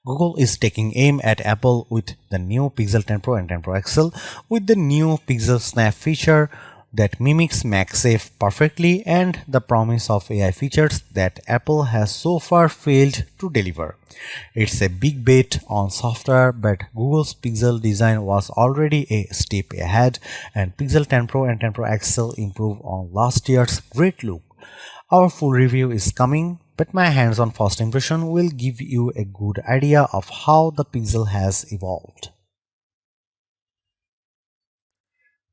Google is taking aim at Apple with the new Pixel 10 Pro and 10 Pro XL with the new PixelSnap feature that mimics MagSafe perfectly and the promise of AI features that Apple has so far failed to deliver. It's a big bet on software, but Google's Pixel design was already a step ahead, and Pixel 10 Pro and 10 Pro XL improve on last year's great look. Our full review is coming, but my hands-on first impression will give you a good idea of how the Pixel has evolved.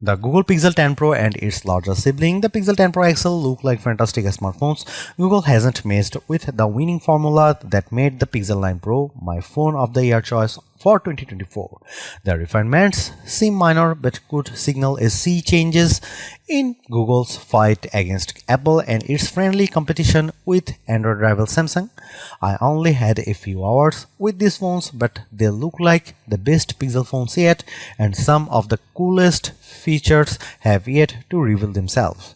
The Google Pixel 10 Pro and its larger sibling, the Pixel 10 Pro XL, look like fantastic smartphones. Google hasn't messed with the winning formula that made the Pixel 9 Pro my phone of the year choice for 2024. The refinements seem minor but could signal a sea changes in Google's fight against Apple and its friendly competition with Android rival Samsung. I only had a few hours with these phones, but they look like the best Pixel phones yet, and some of the coolest features have yet to reveal themselves.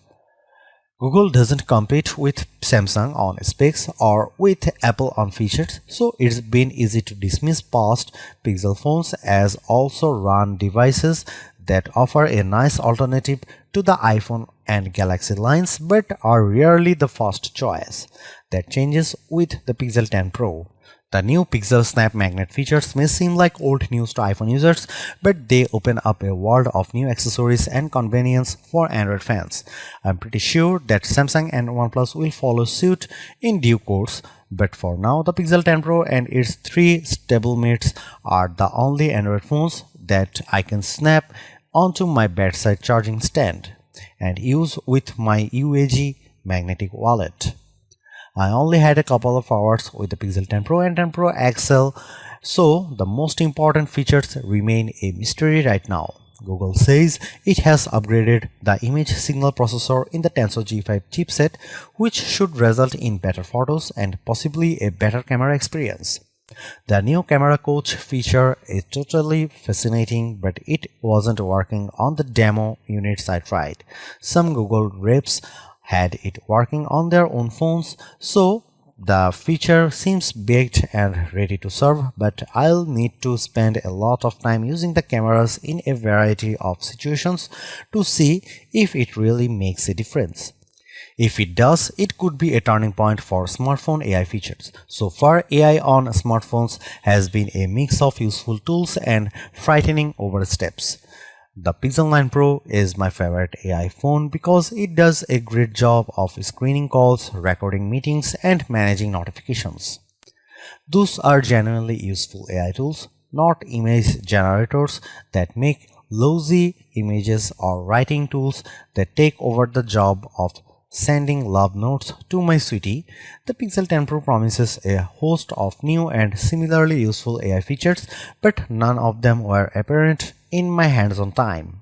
Google doesn't compete with Samsung on specs or with Apple on features, so it's been easy to dismiss past Pixel phones as also run devices that offer a nice alternative to the iPhone and Galaxy lines but are rarely the first choice. That changes with the Pixel 10 Pro. The new PixelSnap Magnet features may seem like old news to iPhone users, but they open up a world of new accessories and convenience for Android fans. I'm pretty sure that Samsung and OnePlus will follow suit in due course, but for now the Pixel 10 Pro and its three stablemates are the only Android phones that I can snap onto my bedside charging stand and use with my UAG magnetic wallet. I only had a couple of hours with the Pixel 10 Pro and 10 Pro XL, so the most important features remain a mystery right now. Google says it has upgraded the image signal processor in the Tensor G5 chipset, which should result in better photos and possibly a better camera experience. The new camera coach feature is totally fascinating, but it wasn't working on the demo units I tried. Some Google reps had it working on their own phones, so the feature seems baked and ready to serve, but I'll need to spend a lot of time using the cameras in a variety of situations to see if it really makes a difference. If it does, it could be a turning point for smartphone AI features. So far, AI on smartphones has been a mix of useful tools and frightening oversteps. The Pixel 9 Pro is my favorite AI phone because it does a great job of screening calls, recording meetings, and managing notifications. Those are genuinely useful AI tools, not image generators that make lousy images or writing tools that take over the job of sending love notes to my sweetie. The Pixel 10 Pro promises a host of new and similarly useful AI features, but none of them were apparent in my hands-on time.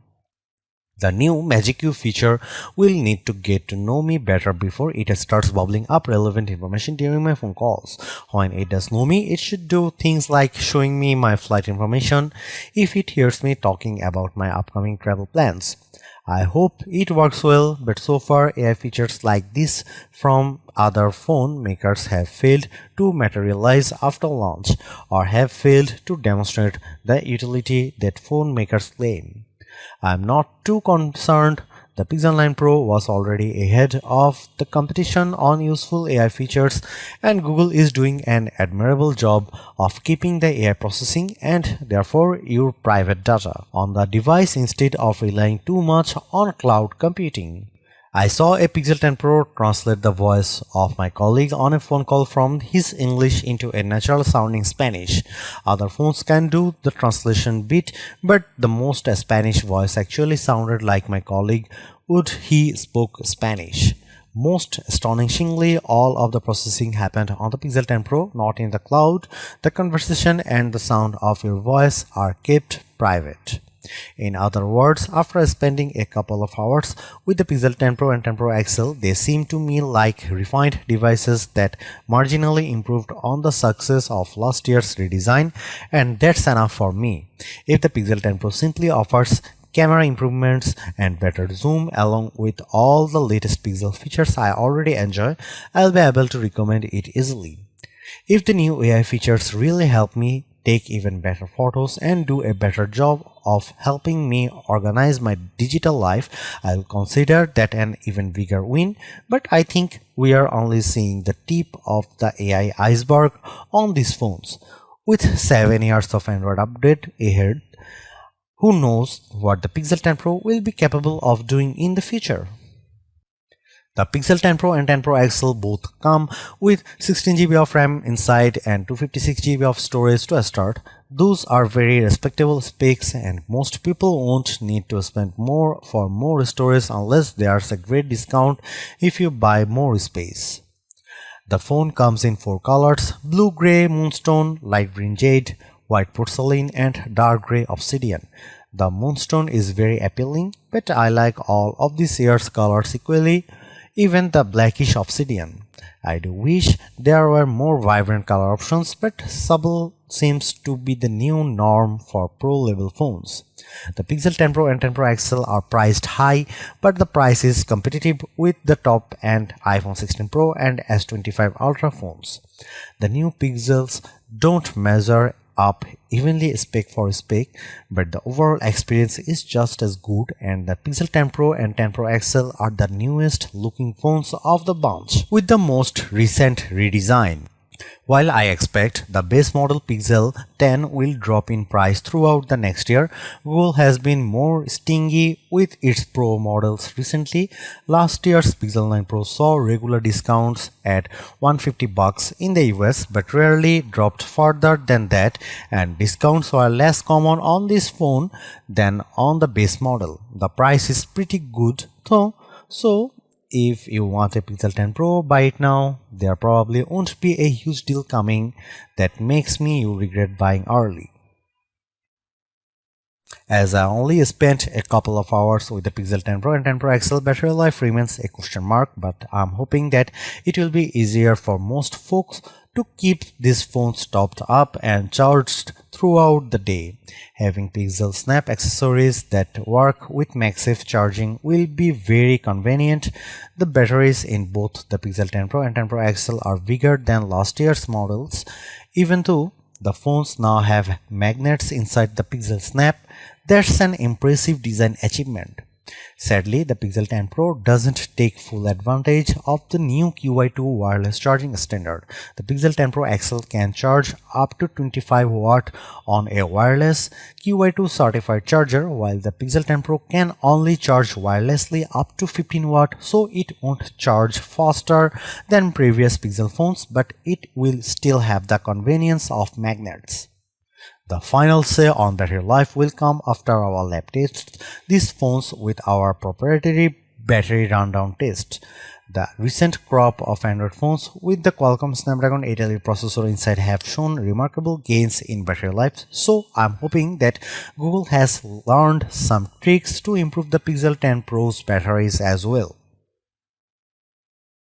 The new Magic Cube feature will need to get to know me better before it starts bubbling up relevant information during my phone calls. When it does know me, it should do things like showing me my flight information if it hears me talking about my upcoming travel plans. I hope it works well, but so far AI features like this from other phone makers have failed to materialize after launch or have failed to demonstrate the utility that phone makers claim. I am not too concerned. The Pixel 9 Pro was already ahead of the competition on useful AI features, and Google is doing an admirable job of keeping the AI processing and therefore your private data on the device instead of relying too much on cloud computing. I saw a Pixel 10 Pro translate the voice of my colleague on a phone call from his English into a natural sounding Spanish. Other phones can do the translation bit, but the most Spanish voice actually sounded like my colleague would he spoke Spanish. Most astonishingly, all of the processing happened on the Pixel 10 Pro, not in the cloud. The conversation and the sound of your voice are kept private. In other words, after spending a couple of hours with the Pixel 10 Pro and 10 Pro XL, they seem to me like refined devices that marginally improved on the success of last year's redesign, and that's enough for me. If the Pixel 10 Pro simply offers camera improvements and better zoom along with all the latest Pixel features I already enjoy, I'll be able to recommend it easily. If the new AI features really help me take even better photos and do a better job of helping me organize my digital life, I'll consider that an even bigger win. But I think we are only seeing the tip of the AI iceberg on these phones. With 7 years of Android update ahead, who knows what the Pixel 10 Pro will be capable of doing in the future. The Pixel 10 Pro and 10 Pro XL both come with 16GB of RAM inside and 256GB of storage to start. Those are very respectable specs and most people won't need to spend more for more storage unless there's a great discount if you buy more space. The phone comes in 4 colors: blue gray moonstone, light green jade, white porcelain and dark gray obsidian. The moonstone is very appealing, but I like all of these year's colors equally, even the blackish obsidian. I do wish there were more vibrant color options, but subtle seems to be the new norm for pro-level phones. The Pixel 10 Pro and 10 Pro XL are priced high, but the price is competitive with the top-end iPhone 16 Pro and S25 Ultra phones. The new Pixels don't measure up evenly spec for spec, but the overall experience is just as good, and the Pixel 10 Pro and 10 Pro XL are the newest looking phones of the bunch with the most recent redesign. While I expect the base model Pixel 10 will drop in price throughout the next year, Google has been more stingy with its Pro models recently. Last year's Pixel 9 Pro saw regular discounts at $150 in the US, but rarely dropped further than that, and discounts were less common on this phone than on the base model. The price is pretty good though, so if you want a Pixel 10 Pro, buy it now. There probably won't be a huge deal coming that makes you regret buying early. As I only spent a couple of hours with the Pixel 10 Pro and 10 Pro XL, battery life remains a question mark, but I'm hoping that it will be easier for most folks to keep these phones topped up and charged throughout the day. Having PixelSnap accessories that work with MagSafe charging will be very convenient. The batteries in both the Pixel 10 Pro and 10 Pro XL are bigger than last year's models, even though the phones now have magnets inside the PixelSnap. That's an impressive design achievement. Sadly, the Pixel 10 Pro doesn't take full advantage of the new QI2 wireless charging standard. The Pixel 10 Pro XL can charge up to 25 watt on a wireless QI2 certified charger, while the Pixel 10 Pro can only charge wirelessly up to 15 watt, so it won't charge faster than previous Pixel phones, but it will still have the convenience of magnets. The final say on battery life will come after our lab tests these phones with our proprietary battery rundown test. The recent crop of Android phones with the Qualcomm Snapdragon 8 Elite processor inside have shown remarkable gains in battery life, so I'm hoping that Google has learned some tricks to improve the Pixel 10 Pro's batteries as well.